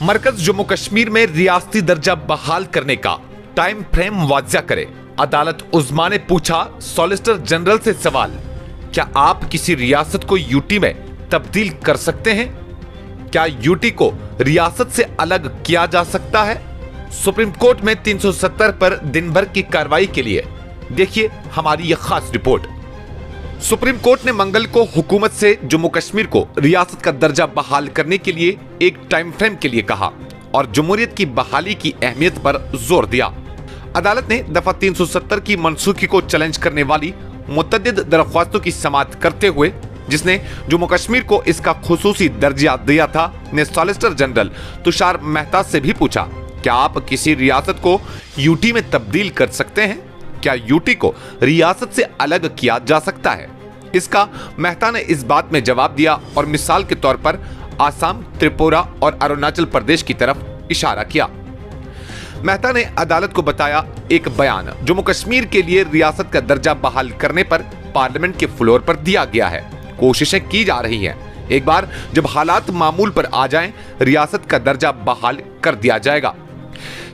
मरकज जम्मू कश्मीर में रियासती दर्जा बहाल करने का टाइम फ्रेम वाज़ा करे। अदालत उज़्मा ने पूछा सॉलिसिटर जनरल से सवाल, क्या आप किसी रियासत को यूटी में तब्दील कर सकते हैं? क्या यूटी को रियासत से अलग किया जा सकता है? सुप्रीम कोर्ट में 370 पर दिन भर की कार्रवाई के लिए देखिए हमारी यह खास रिपोर्ट। सुप्रीम कोर्ट ने मंगल को हुकूमत से जम्मू कश्मीर को रियासत का दर्जा बहाल करने के लिए एक टाइम फ्रेम के लिए कहा और जमहूरियत की बहाली की अहमियत पर जोर दिया। अदालत ने दफा 370 की मनसूखी को चैलेंज करने वाली मुतअद्दिद दरख्वास्तों की समाअत करते हुए, जिसने जम्मू कश्मीर को इसका खुसूसी दर्जा दिया था, ने सॉलिसिटर जनरल तुषार मेहता से भी पूछा, क्या आप किसी रियासत को यूटी में तब्दील कर सकते हैं? क्या यूटी को रियासत से अलग किया जा सकता है? इसका मेहता ने इस बात में जवाब दिया और मिसाल के तौर पर आसाम, त्रिपुरा और अरुणाचल प्रदेश की तरफ इशारा किया। मेहता ने अदालत को बताया, एक बयान जम्मू कश्मीर के लिए रियासत का दर्जा बहाल करने पर पार्लियामेंट के फ्लोर पर दिया गया है। कोशिशें की जा रही हैं। एक बार जब हालात मामूल पर आ जाएं, रियासत का दर्जा बहाल कर दिया जाएगा।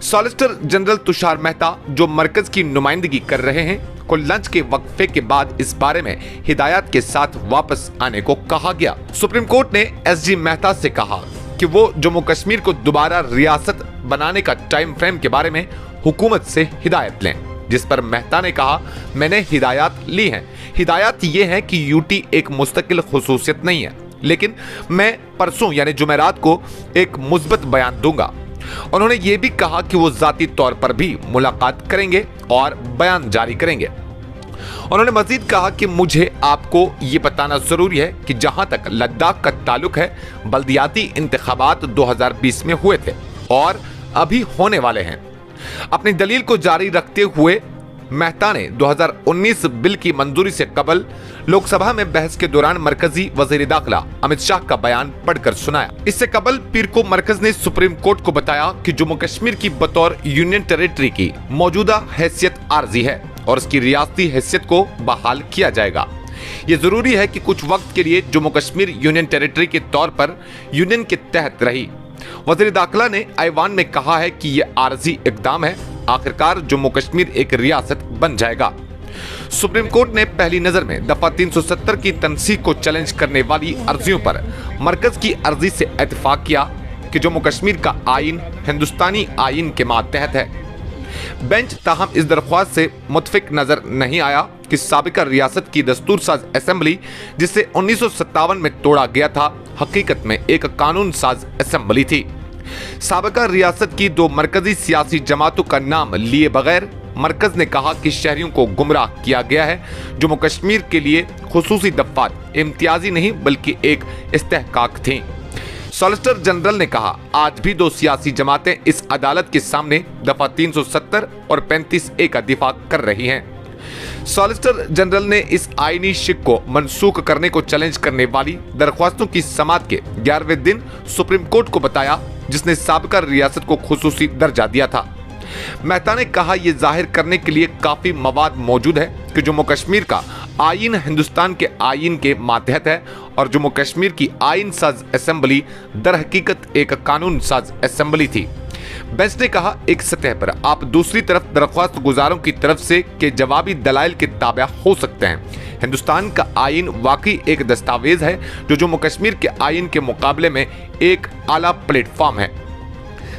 सॉलिसिटर जनरल तुषार मेहता, जो मरकज की नुमाइंदगी कर रहे हैं, को लंच के वक्फे के बाद इस बारे में हिदायत के साथ वापस आने को कहा गया। सुप्रीम कोर्ट ने एसजी मेहता से कहा कि वो जम्मू कश्मीर को दोबारा रियासत बनाने का टाइम फ्रेम के बारे में हुकूमत से हिदायत लें, जिस पर मेहता ने कहा, मैंने हिदायत ली है। हिदायत ये है कि यूटी एक मुस्तकिल खुसूसियत नहीं है, लेकिन मैं परसों यानी जुमेरात को एक मुस्बत बयान दूंगा। उन्होंने ये भी कहा कि वो जाती तौर पर भी मुलाकात करेंगे और बयान जारी करेंगे। उन्होंने मजीद कहा कि मुझे आपको ये बताना जरूरी है कि जहां तक लद्दाख का ताल्लुक है, बल्दियाती इंतखाबात 2020 में हुए थे और अभी होने वाले हैं। अपनी दलील को जारी रखते हुए मेहता ने 2019 बिल की मंजूरी से कबल लोकसभा में बहस के दौरान मरकजी वजीर दाखिला अमित शाह का बयान पढ़कर सुनाया। इससे कबल पीर को मरकज ने सुप्रीम कोर्ट को बताया कि जम्मू कश्मीर की बतौर यूनियन टेरिटरी की मौजूदा हैसियत आर्जी है और उसकी रियासती हैसियत को बहाल किया जाएगा। ये जरूरी है कि कुछ वक्त के लिए जम्मू कश्मीर यूनियन टेरिटरी के तौर पर यूनियन के तहत रही। वजीर दाखिला ने ऐवान में कहा है कि यह आर्जी इकदाम है, आखिरकार जम्मू कश्मीर एक रियासत बन जाएगा। सुप्रीम कोर्ट ने पहली नजर में दफा 370 की तनसीख को चैलेंज करने वाली अर्जियों पर मरकज की अर्जी से इत्तेफाक किया कि जम्मू कश्मीर का आइन हिंदुस्तानी आइन के मातहत है। बेंच ताहम इस दरख्वास्त से मुतफिक नजर नहीं आया कि साबिका रियासत की दस्तूर साज असेंबली, जिसे 1957 में तोड़ा गया था, हकीकत में एक कानून साज असेंबली थी। साबिका रियासत की दो मरकजी सियासी जमातों का नाम लिए बगैर मरकज ने कहा कि शहरियों को गुमराह किया गया है। जम्मू कश्मीर के लिए खुसूसी दफ्तार इम्तियाजी नहीं बल्कि एक इस्तेहकाक थी। सॉलिसिटर जनरल ने कहा, आज भी दो सियासी जमातें इस अदालत के सामने दफा 370 और 35A का दिफा कर रही हैं। सॉलिसिटर जनरल ने इस आईनी शिक को मनसूख करने को चैलेंज करने वाली दरख्वास्तों की समाअत के 11वें दिन सुप्रीम कोर्ट को बताया, जिसने साबिका रियासत को खुसूसी दर्जा दिया था। मेहता ने कहा, यह जाहिर करने के लिए काफी मवाद मौजूद है कि जम्मू कश्मीर का आइन हिंदुस्तान के आइन के मातहत है और जम्मू कश्मीर की आइन साज असेंबली दर हकीकत एक कानून साज असेंबली थी। बेंच ने कहा, एक सतह पर आप दूसरी तरफ दरख्वास्त गुजारों की तरफ से के जवाबी दलाइल के ताबा हो सकते हैं। हिंदुस्तान का आइन वाकई एक दस्तावेज है जो जम्मू कश्मीर के आइन के मुकाबले में एक आला प्लेटफॉर्म है।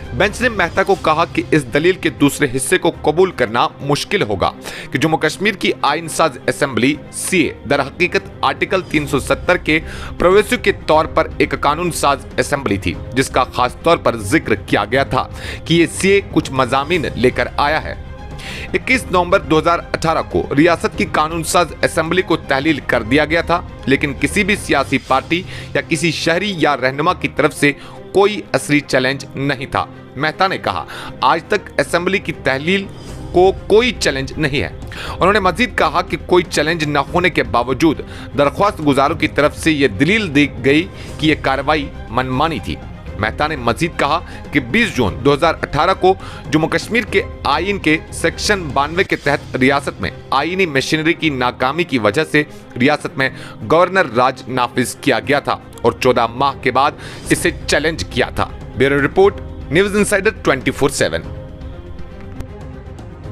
बेंच ने मेहता को कहा कि इस दलील के दूसरे हिस्से को कबूल करना मुश्किल होगा कि जम्मू कश्मीर की आइन साज असेंबली सीए दर हकीकत आर्टिकल 370 के प्रोविजन के तौर पर एक कानून साज असेंबली थी, जिसका खास तौर पर जिक्र किया गया था कि ये सीए कुछ मजामीन लेकर आया है। 21 नवंबर 2018 को रियासत की कानून साज असेंबली को तहलील कर दिया गया था, लेकिन किसी भी सियासी पार्टी या किसी शहरी या रहनुमा की तरफ से कोई असली चैलेंज नहीं था। मेहता ने कहा, आज तक असेंबली की तहलील को कोई चैलेंज नहीं है। उन्होंने मजीद कहा कि कोई चैलेंज न होने के बावजूद दरख्वास्त गुजारों की तरफ से यह दलील दी गई कि यह कार्रवाई मनमानी थी। मेहता ने मजीद कहा कि 20 जून 2018 को जम्मू कश्मीर के आइन के सेक्शन 92 के तहत रियासत में आइनी मशीनरी की नाकामी की वजह से रियासत में गवर्नर राज नाफिज किया गया था और 14 माह के बाद इसे चैलेंज किया था। Bureau report, news insider 24/7।